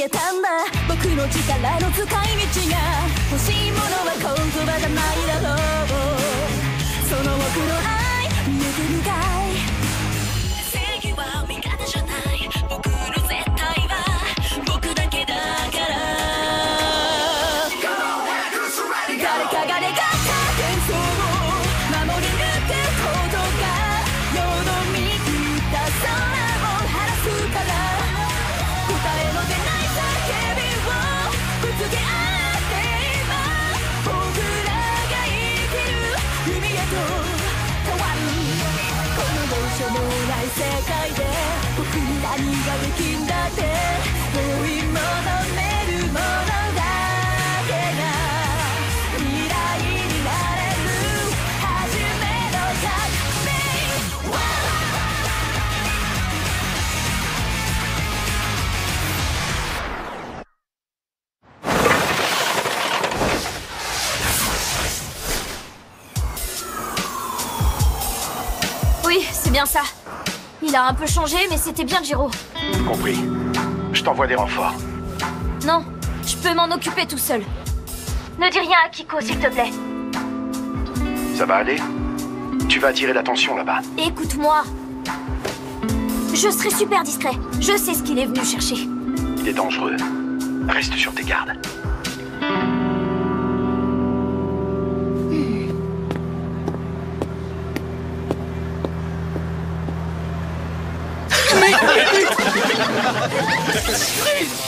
えたんだ僕の力の使い道が欲しいものは言葉じゃないだろうその僕の愛見えてるかい正義は味方じゃない僕の絶対は僕だけだから誰かが願った幻想を守り抜くことが世の見切った空を晴らすから答えの出ない叫びをぶつけ合って今僕らが生きる海へと変わるこのどうしようもない世界で僕に何ができんだって追い求めるものだけが未来になれる初めの革命Oui, c'est bien ça. Il a un peu changé, mais c'était bien Jiro. Compris. Je t'envoie des renforts. Non, je peux m'en occuper tout seul. Ne dis rien à Kiko, s'il te plaît. Ça va aller? Tu vas attirer l'attention là-bas. Écoute-moi. Je serai super discret. Je sais ce qu'il est venu chercher. Il est dangereux. Reste sur tes gardes. Arrête! Mais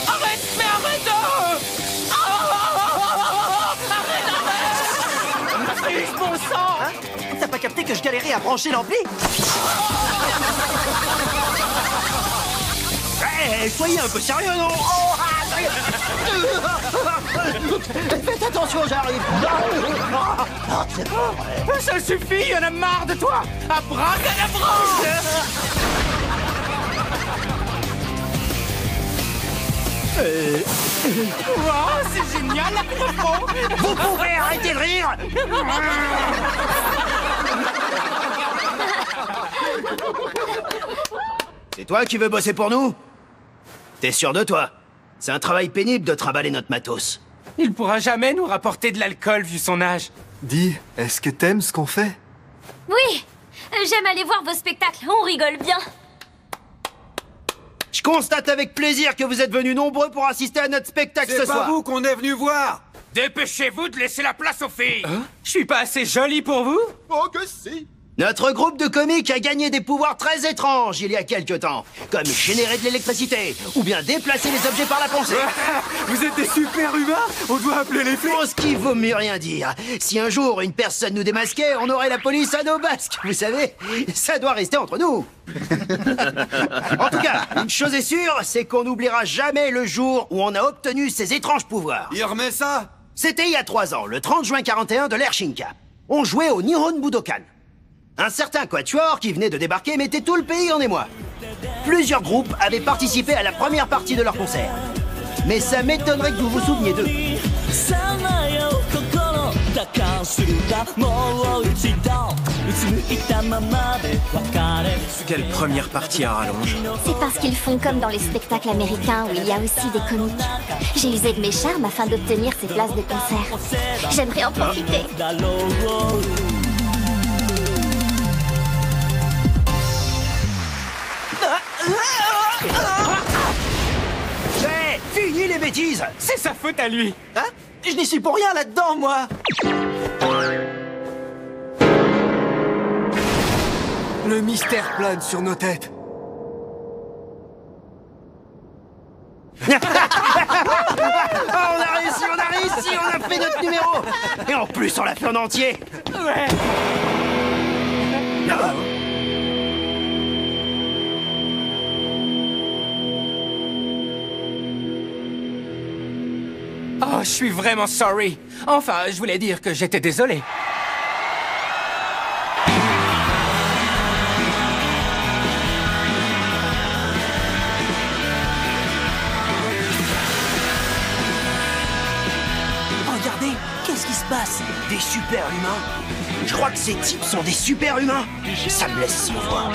arrête! Arrête! Bon sang! Hein? T'as pas capté que je galérais à brancher l'ampli? Hey, soyez un peu sérieux, non? Faites attention, j'arrive! C'est bon! Ça suffit, y'en a marre de toi! Abracadabra! Wow, c'est génial, la promo! Vous pouvez arrêter de rire! C'est toi qui veux bosser pour nous? T'es sûr de toi? C'est un travail pénible de trimballer notre matos. Il pourra jamais nous rapporter de l'alcool vu son âge. Dis, est-ce que t'aimes ce qu'on fait? Oui, j'aime aller voir vos spectacles. On rigole bien. Je constate avec plaisir que vous êtes venus nombreux pour assister à notre spectacle ce soir. C'est pas vous qu'on est venu voir. Dépêchez-vous de laisser la place aux filles. Je suis pas assez jolie pour vous? Oh que si. Notre groupe de comiques a gagné des pouvoirs très étranges il y a quelque temps, comme générer de l'électricité, ou bien déplacer les objets par la pensée. Vous êtes des super humains. On doit appeler les flics. Oh, ce qui vaut mieux rien dire. Si un jour une personne nous démasquait, on aurait la police à nos basques. Vous savez, ça doit rester entre nous. En tout cas, une chose est sûre, c'est qu'on n'oubliera jamais le jour où on a obtenu ces étranges pouvoirs. Il remet ça. C'était il y a 3 ans, le 30 juin 41 de l'ère Shinka. On jouait au Nihon Budokan. Un certain quatuor qui venait de débarquer mettait tout le pays en émoi. Plusieurs groupes avaient participé à la première partie de leur concert. Mais ça m'étonnerait que vous vous souveniez d'eux. Quelle première partie à rallonge. C'est parce qu'ils font comme dans les spectacles américains où il y a aussi des comiques. J'ai usé de mes charmes afin d'obtenir ces places de concert. J'aimerais en profiter. Fini les bêtises! C'est sa faute à lui. Hein? Je n'y suis pour rien là-dedans, moi! Le mystère plane sur nos têtes. On a réussi, on a fait notre numéro! Et en plus, on l'a fait en entier! Ouais. Oh, je suis vraiment sorry. Enfin, je voulais dire que j'étais désolé. Regardez, qu'est-ce qui se passe? Des super-humains? Je crois que ces types sont des super-humains. Ça me laisse sans voix.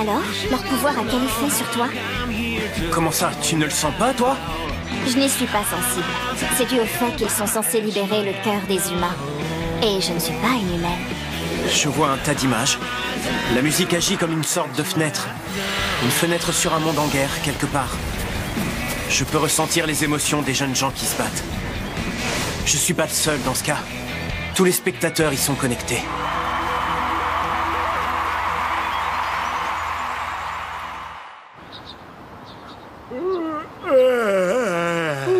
Alors, leur pouvoir a quel effet sur toi? Comment ça, tu ne le sens pas, toi? Je n'y suis pas sensible. C'est dû au fait qu'ils sont censés libérer le cœur des humains. Et je ne suis pas une humaine. Je vois un tas d'images. La musique agit comme une sorte de fenêtre. Une fenêtre sur un monde en guerre, quelque part. Je peux ressentir les émotions des jeunes gens qui se battent. Je suis pas le seul dans ce cas. Tous les spectateurs y sont connectés.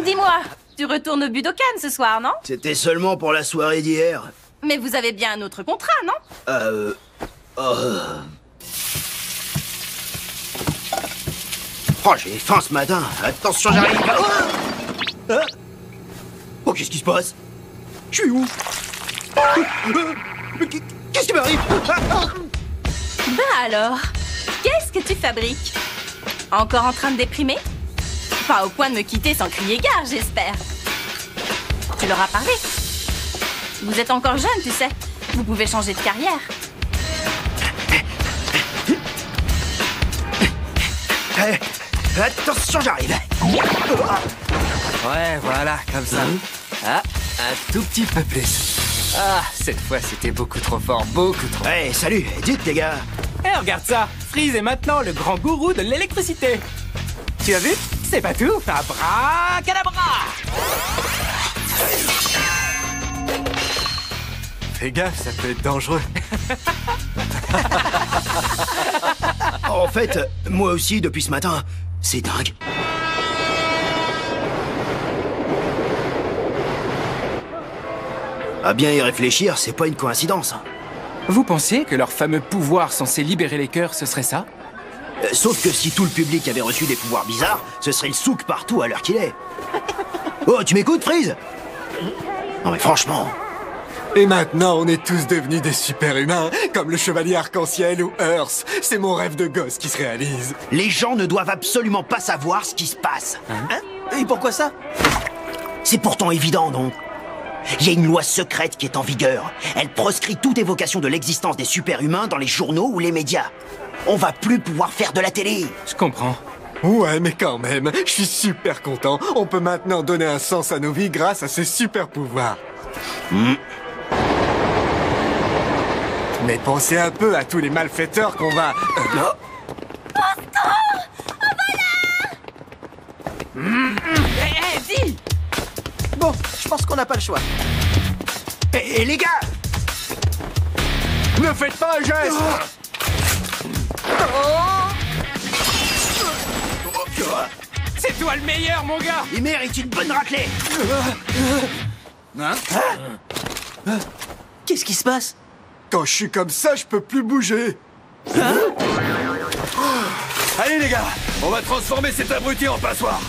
Dis-moi, tu retournes au Budokan ce soir, non? C'était seulement pour la soirée d'hier. Mais vous avez bien un autre contrat, non? Oh, j'ai faim ce matin. Attention, j'arrive. Oh, qu'est-ce qui se passe? Je suis où? Mais qu'est-ce qui m'arrive? Ben alors, qu'est-ce que tu fabriques? Encore en train de déprimer? Pas au point de me quitter sans crier gare, j'espère. Tu leur as parlé? Vous êtes encore jeune, tu sais. Vous pouvez changer de carrière. Attention, j'arrive. Ouais, voilà, comme ça. Ah, un tout petit peu plus. Ah, cette fois, c'était beaucoup trop fort, beaucoup trop. Hey, salut. Dites, les gars. Eh, regarde ça! Freeze est maintenant le grand gourou de l'électricité! Tu as vu? C'est pas tout! Abracadabra! Fais gaffe, ça peut être dangereux. En fait, moi aussi, depuis ce matin, c'est dingue. À bien y réfléchir, c'est pas une coïncidence. Vous pensiez que leur fameux pouvoir censé libérer les cœurs, ce serait ça? Sauf que si tout le public avait reçu des pouvoirs bizarres, ce serait le souk partout à l'heure qu'il est. Oh, tu m'écoutes, Freeze? Non mais franchement... Et maintenant, on est tous devenus des super-humains, comme le chevalier arc-en-ciel ou Earth. C'est mon rêve de gosse qui se réalise. Les gens ne doivent absolument pas savoir ce qui se passe. Hein? Et pourquoi ça? C'est pourtant évident, non? Il y a une loi secrète qui est en vigueur. Elle proscrit toute évocation de l'existence des super-humains dans les journaux ou les médias. On va plus pouvoir faire de la télé. Je comprends. Ouais, mais quand même, je suis super content. On peut maintenant donner un sens à nos vies grâce à ces super-pouvoirs. Mais pensez un peu à tous les malfaiteurs qu'on va... Dis! Bon, je pense qu'on n'a pas le choix. Et les gars! Ne faites pas un geste! C'est toi le meilleur, mon gars! Il mérite une bonne raclée! Qu'est-ce qui se passe? Quand je suis comme ça, je peux plus bouger. Allez les gars, on va transformer cet abruti en passoire.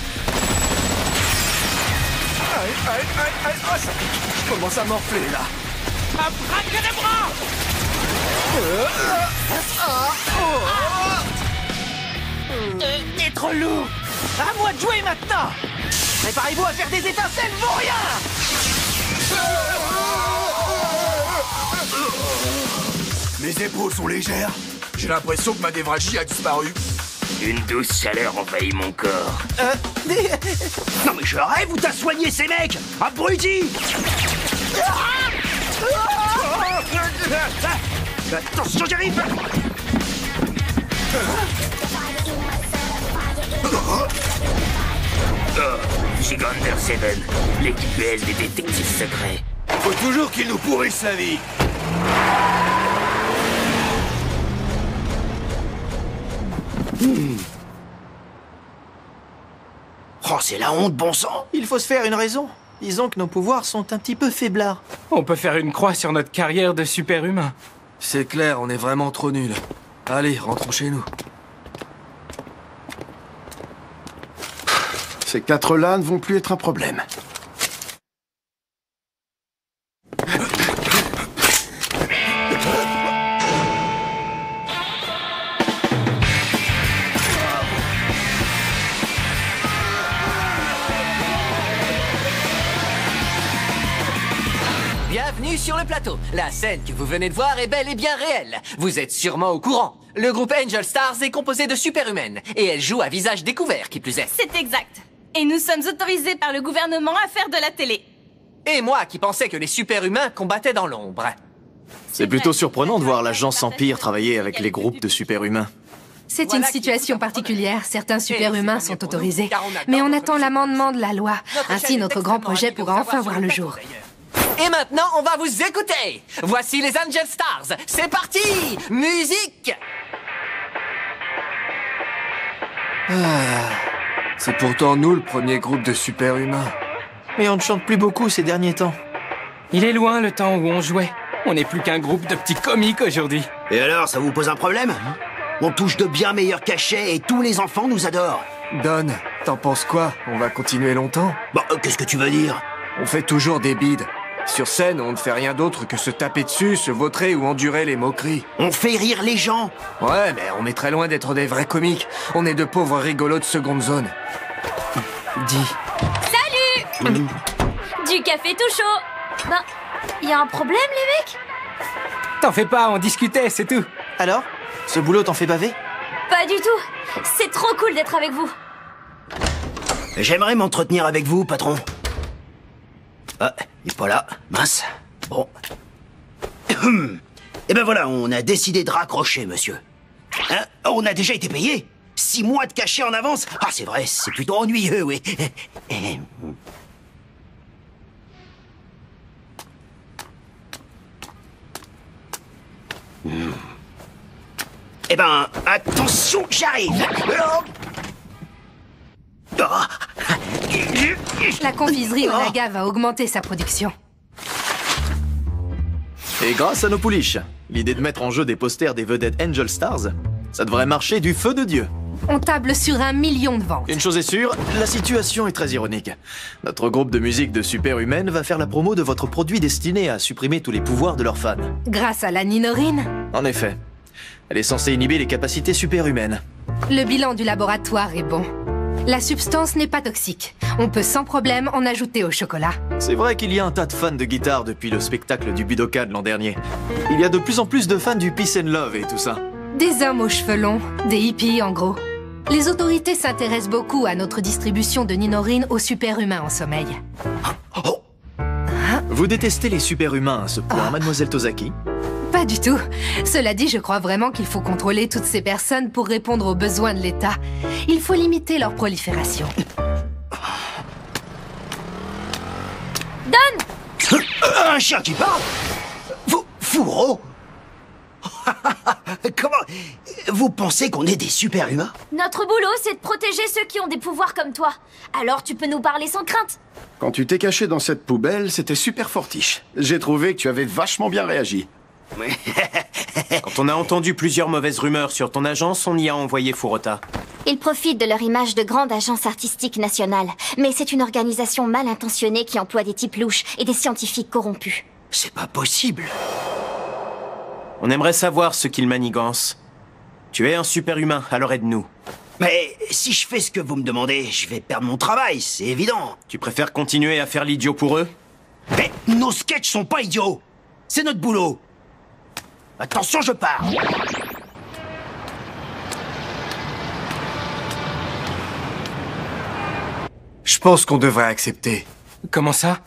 Je commence à morfler là. Abracadabra! T'es trop lourd. À moi de jouer maintenant. Préparez-vous à faire des étincelles pour rien. Mes épaules sont légères. J'ai l'impression que ma névralgie a disparu. Une douce chaleur envahit mon corps. Non mais je rêve où t'as soigné ces mecs! Abruti! Attention, j'arrive! Giganther 7, l'équipe BL des détectives secrets. Faut toujours qu'ils nous pourrissent la vie. Oh, c'est la honte, bon sang! Il faut se faire une raison. Disons que nos pouvoirs sont un petit peu faiblards. On peut faire une croix sur notre carrière de super-humain. C'est clair, on est vraiment trop nuls. Allez, rentrons chez nous. Ces 4-là ne vont plus être un problème. Bienvenue Bienvenue sur le plateau. La scène que vous venez de voir est bel et bien réelle. Vous êtes sûrement au courant. Le groupe Angel Stars est composé de superhumaines et elle joue à visage découvert, qui plus est. C'est exact. Et nous sommes autorisés par le gouvernement à faire de la télé. Et moi qui pensais que les superhumains combattaient dans l'ombre. C'est plutôt surprenant de voir l'agence Empire travailler avec les groupes de superhumains. C'est une situation particulière. Certains super-humains sont autorisés. Mais on attend l'amendement de la loi. Ainsi, notre grand projet pourra enfin voir le jour. Et maintenant, on va vous écouter. Voici les Angel Stars. C'est parti. Musique. C'est pourtant nous le premier groupe de super-humains. Mais on ne chante plus beaucoup ces derniers temps. Il est loin le temps où on jouait. On n'est plus qu'un groupe de petits comiques aujourd'hui. Et alors, ça vous pose un problème? On touche de bien meilleurs cachets et tous les enfants nous adorent. Don, t'en penses quoi? On va continuer longtemps? Bon, qu'est-ce que tu veux dire? On fait toujours des bides. Sur scène, on ne fait rien d'autre que se taper dessus, se vautrer ou endurer les moqueries. On fait rire les gens. Ouais, mais on est très loin d'être des vrais comiques. On est de pauvres rigolos de seconde zone. Dis. Salut Du café tout chaud. Bah, y a un problème, les mecs? T'en fais pas, on discutait, c'est tout. Alors? Ce boulot t'en fait baver? Pas du tout. C'est trop cool d'être avec vous. J'aimerais m'entretenir avec vous, patron. Ah, il est pas là. Mince. Bon. Eh ben voilà, on a décidé de raccrocher, monsieur. Hein? On a déjà été payé. 6 mois de cachet en avance. Ah, c'est vrai, c'est plutôt ennuyeux, oui. Eh ben, attention, j'arrive. La confiserie Onaga va augmenter sa production. Et grâce à nos pouliches, l'idée de mettre en jeu des posters des vedettes Angel Stars, ça devrait marcher du feu de Dieu. On table sur 1 million de ventes. Une chose est sûre, la situation est très ironique. Notre groupe de musique de superhumaines va faire la promo de votre produit destiné à supprimer tous les pouvoirs de leurs fans. Grâce à la ninorine? En effet. Elle est censée inhiber les capacités superhumaines. Le bilan du laboratoire est bon. La substance n'est pas toxique. On peut sans problème en ajouter au chocolat. C'est vrai qu'il y a un tas de fans de guitare depuis le spectacle du Budokan l'an dernier. Il y a de plus en plus de fans du Peace and Love et tout ça. Des hommes aux cheveux longs, des hippies en gros. Les autorités s'intéressent beaucoup à notre distribution de ninorine aux superhumains en sommeil. Vous détestez les superhumains à ce point, mademoiselle Tozaki? Pas du tout. Cela dit, je crois vraiment qu'il faut contrôler toutes ces personnes pour répondre aux besoins de l'État. Il faut limiter leur prolifération. Don! Un chien qui parle? Fourreau? Comment? Vous pensez qu'on est des super-humains? Notre boulot, c'est de protéger ceux qui ont des pouvoirs comme toi. Alors tu peux nous parler sans crainte. Quand tu t'es caché dans cette poubelle, c'était super fortiche. J'ai trouvé que tu avais vachement bien réagi. Quand on a entendu plusieurs mauvaises rumeurs sur ton agence, on y a envoyé Furota. Ils profitent de leur image de grande agence artistique nationale. Mais c'est une organisation mal intentionnée qui emploie des types louches et des scientifiques corrompus. C'est pas possible. On aimerait savoir ce qu'ils manigancent. Tu es un superhumain, alors aide-nous. Mais si je fais ce que vous me demandez, je vais perdre mon travail, c'est évident. Tu préfères continuer à faire l'idiot pour eux? Mais nos sketchs sont pas idiots. C'est notre boulot. Attention, je pars. Je pense qu'on devrait accepter. Comment ça?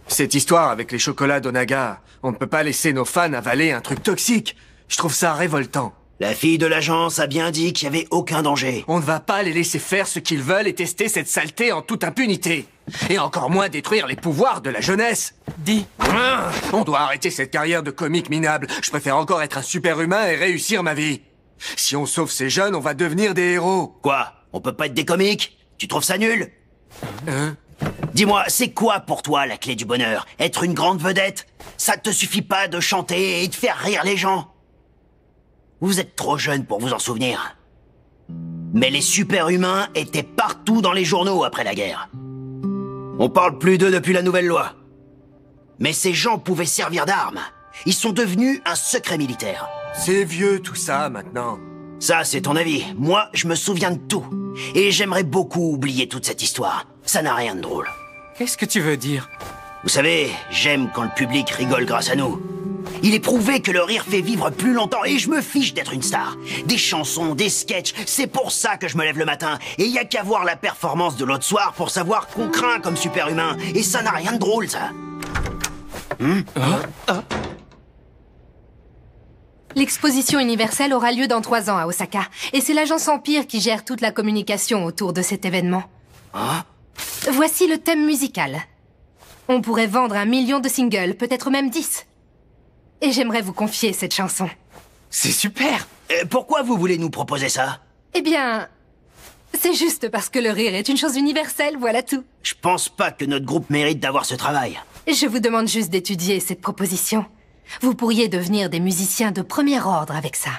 Cette histoire avec les chocolats d'Onaga, on ne peut pas laisser nos fans avaler un truc toxique. Je trouve ça révoltant. La fille de l'agence a bien dit qu'il n'y avait aucun danger. On ne va pas les laisser faire ce qu'ils veulent et tester cette saleté en toute impunité. Et encore moins détruire les pouvoirs de la jeunesse. Dis. On doit arrêter cette carrière de comique minable. Je préfère encore être un super-humain et réussir ma vie. Si on sauve ces jeunes, on va devenir des héros. Quoi? On peut pas être des comiques? Tu trouves ça nul? Dis-moi, c'est quoi pour toi la clé du bonheur? Être une grande vedette? Ça te suffit pas de chanter et de faire rire les gens? Vous êtes trop jeune pour vous en souvenir. Mais les super-humains étaient partout dans les journaux après la guerre. On parle plus d'eux depuis la nouvelle loi. Mais ces gens pouvaient servir d'armes. Ils sont devenus un secret militaire. C'est vieux tout ça maintenant. Ça, c'est ton avis. Moi, je me souviens de tout. Et j'aimerais beaucoup oublier toute cette histoire. Ça n'a rien de drôle. Qu'est-ce que tu veux dire? Vous savez, j'aime quand le public rigole grâce à nous. Il est prouvé que le rire fait vivre plus longtemps et je me fiche d'être une star. Des chansons, des sketchs, c'est pour ça que je me lève le matin. Et il y a qu'à voir la performance de l'autre soir pour savoir qu'on craint comme super-humain. Et ça n'a rien de drôle, ça. L'exposition universelle aura lieu dans 3 ans à Osaka. Et c'est l'agence Empire qui gère toute la communication autour de cet événement. Voici le thème musical. On pourrait vendre 1 million de singles, peut-être même 10. Et j'aimerais vous confier cette chanson. C'est super! Pourquoi vous voulez nous proposer ça? Eh bien, c'est juste parce que le rire est une chose universelle, voilà tout. Je pense pas que notre groupe mérite d'avoir ce travail. Je vous demande juste d'étudier cette proposition. Vous pourriez devenir des musiciens de premier ordre avec ça.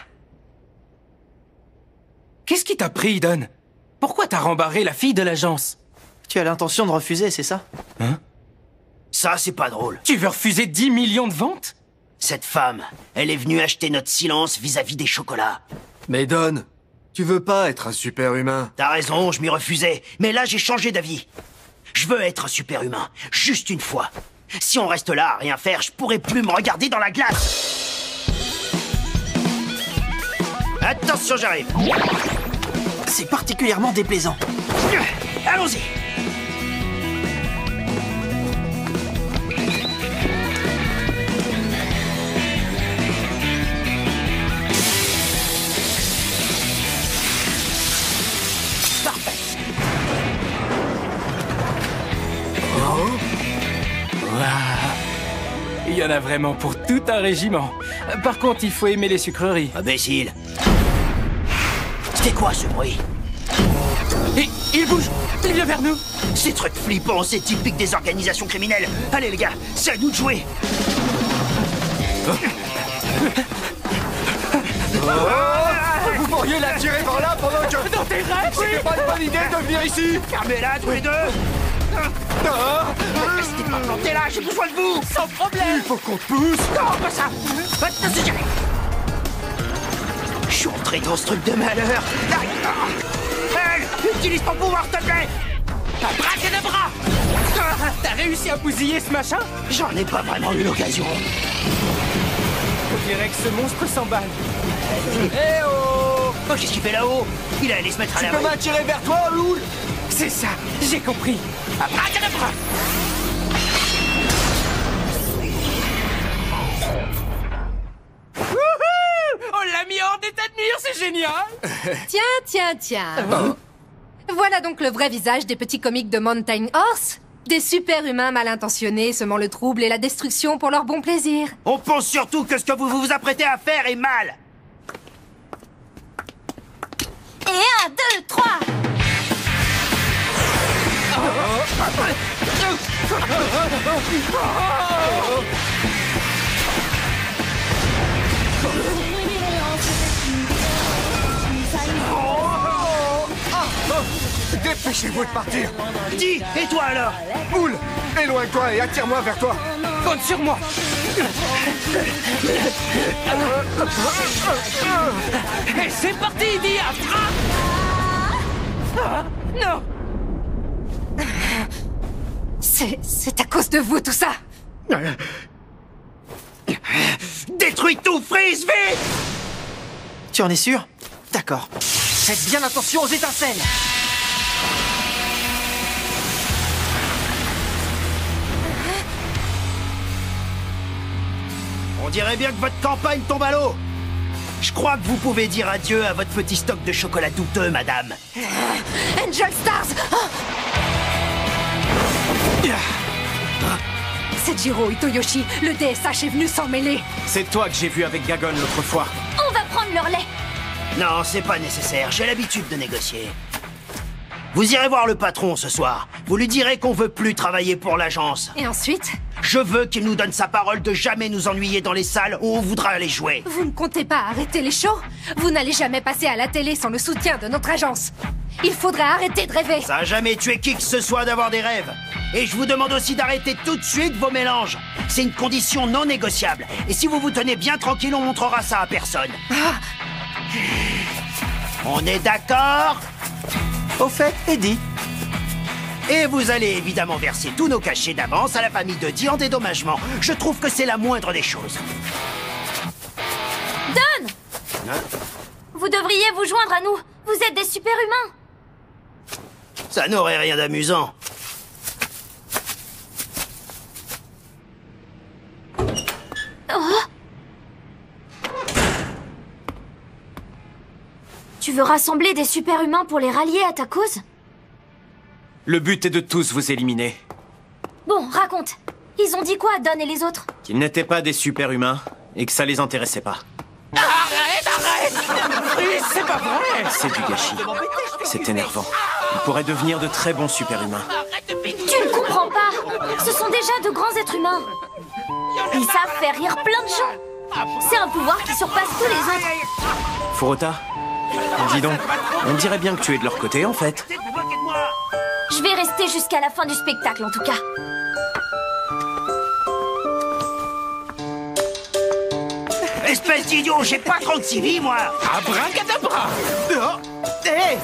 Qu'est-ce qui t'a pris, Don? Pourquoi t'as rembarré la fille de l'agence? Tu as l'intention de refuser, c'est ça? Hein? Ça, c'est pas drôle. Tu veux refuser 10 millions de ventes? Cette femme, elle est venue acheter notre silence vis-à-vis des chocolats. Mais Don, tu veux pas être un super-humain? T'as raison, je m'y refusais. Mais là, j'ai changé d'avis. Je veux être un super-humain, juste une fois. Si on reste là à rien faire, je pourrai plus me regarder dans la glace. Attention, j'arrive. C'est particulièrement déplaisant. Allons-y. Il y en a vraiment pour tout un régiment. Par contre, il faut aimer les sucreries. Imbécile. C'était quoi ce bruit? Et il bouge! Il vient vers nous! Ces trucs flippants, c'est typique des organisations criminelles. Allez les gars, c'est à nous de jouer. Vous pourriez la tirer par là pendant que... Dans tes rêves, C'était pas une bonne idée de venir ici. Fermez-la tous les deux. Restez pas plantés là, j'ai besoin de vous. Sans problème! Il faut qu'on te pousse. Non, pas ça. Attention, j'arrive. Je suis entré dans ce truc de malheur. Elle, utilise ton pouvoir, s'il te plaît. Abracadabra. T'as réussi à bousiller ce machin? J'en ai pas vraiment eu l'occasion. On dirait que ce monstre s'emballe. Eh oh! Qu'est-ce qu'il fait là-haut? Il a allé se mettre à Tu l'abri. peux m'attirer vers toi, Loul? C'est ça, j'ai compris. Abracadabra. On l'a mis hors d'état de nuire, c'est génial! Tiens. Voilà donc le vrai visage des petits comiques de Mountain Horse. Des super-humains mal intentionnés semant le trouble et la destruction pour leur bon plaisir. On pense surtout que ce que vous vous apprêtez à faire est mal. Et 1, 2, 3. Dépêchez-vous de partir. Dis, et toi alors? Boule, éloigne-toi et attire-moi vers toi. Compte sur moi! Et c'est parti, Diafra! Non! C'est à cause de vous tout ça. Détruis tout, Freeze, vite! Tu en es sûr? D'accord. Faites bien attention aux étincelles. On dirait bien que votre campagne tombe à l'eau. Je crois que vous pouvez dire adieu à votre petit stock de chocolat douteux, madame. Angel Stars. C'est Jiro Itoyoshi, le DSH est venu s'en mêler. C'est toi que j'ai vu avec Gagon l'autre fois. On va prendre leur lait. Non, c'est pas nécessaire, j'ai l'habitude de négocier. Vous irez voir le patron ce soir. Vous lui direz qu'on veut plus travailler pour l'agence. Et ensuite? Je veux qu'il nous donne sa parole de jamais nous ennuyer dans les salles où on voudra aller jouer. Vous ne comptez pas arrêter les shows? Vous n'allez jamais passer à la télé sans le soutien de notre agence. Il faudrait arrêter de rêver. Ça a jamais tué qui que ce soit d'avoir des rêves. Et je vous demande aussi d'arrêter tout de suite vos mélanges. C'est une condition non négociable. Et si vous vous tenez bien tranquille, on montrera ça à personne. On est d'accord? Au fait, Eddie, Et vous allez évidemment verser tous nos cachets d'avance à la famille de Dee en dédommagement. Je trouve que c'est la moindre des choses. Don! Hein? Vous devriez vous joindre à nous. Vous êtes des super-humains. Ça n'aurait rien d'amusant. Oh. Tu veux rassembler des super-humains pour les rallier à ta cause? Le but est de tous vous éliminer. Bon, raconte. Ils ont dit quoi, Don et les autres? Qu'ils n'étaient pas des super-humains et que ça les intéressait pas. Arrête! C'est pas vrai! C'est du gâchis. C'est énervant. Ils pourraient devenir de très bons super-humains. Tu ne comprends pas. Ce sont déjà de grands êtres humains. Ils savent faire rire plein de gens. C'est un pouvoir qui surpasse tous les autres. Furota, dis donc, on dirait bien que tu es de leur côté, en fait. Je vais rester jusqu'à la fin du spectacle, en tout cas. Espèce d'idiot, j'ai pas 36 vies, moi! Abracadabra! Hé!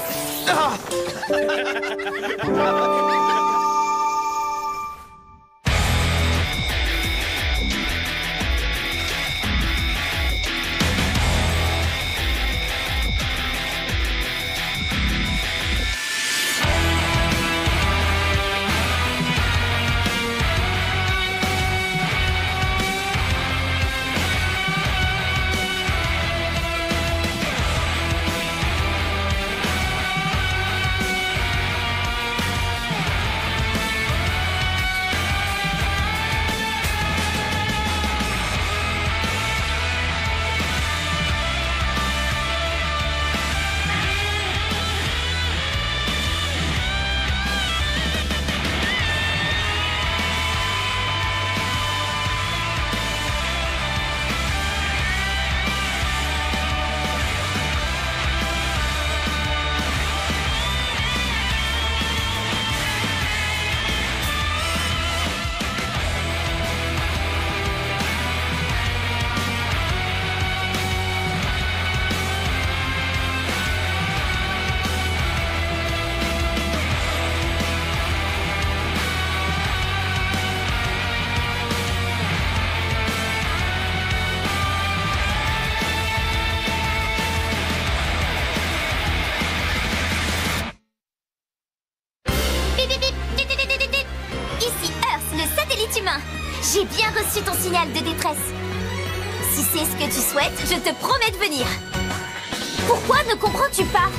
J'ai bien reçu ton signal de détresse. Si c'est ce que tu souhaites, je te promets de venir. Pourquoi ne comprends-tu pas?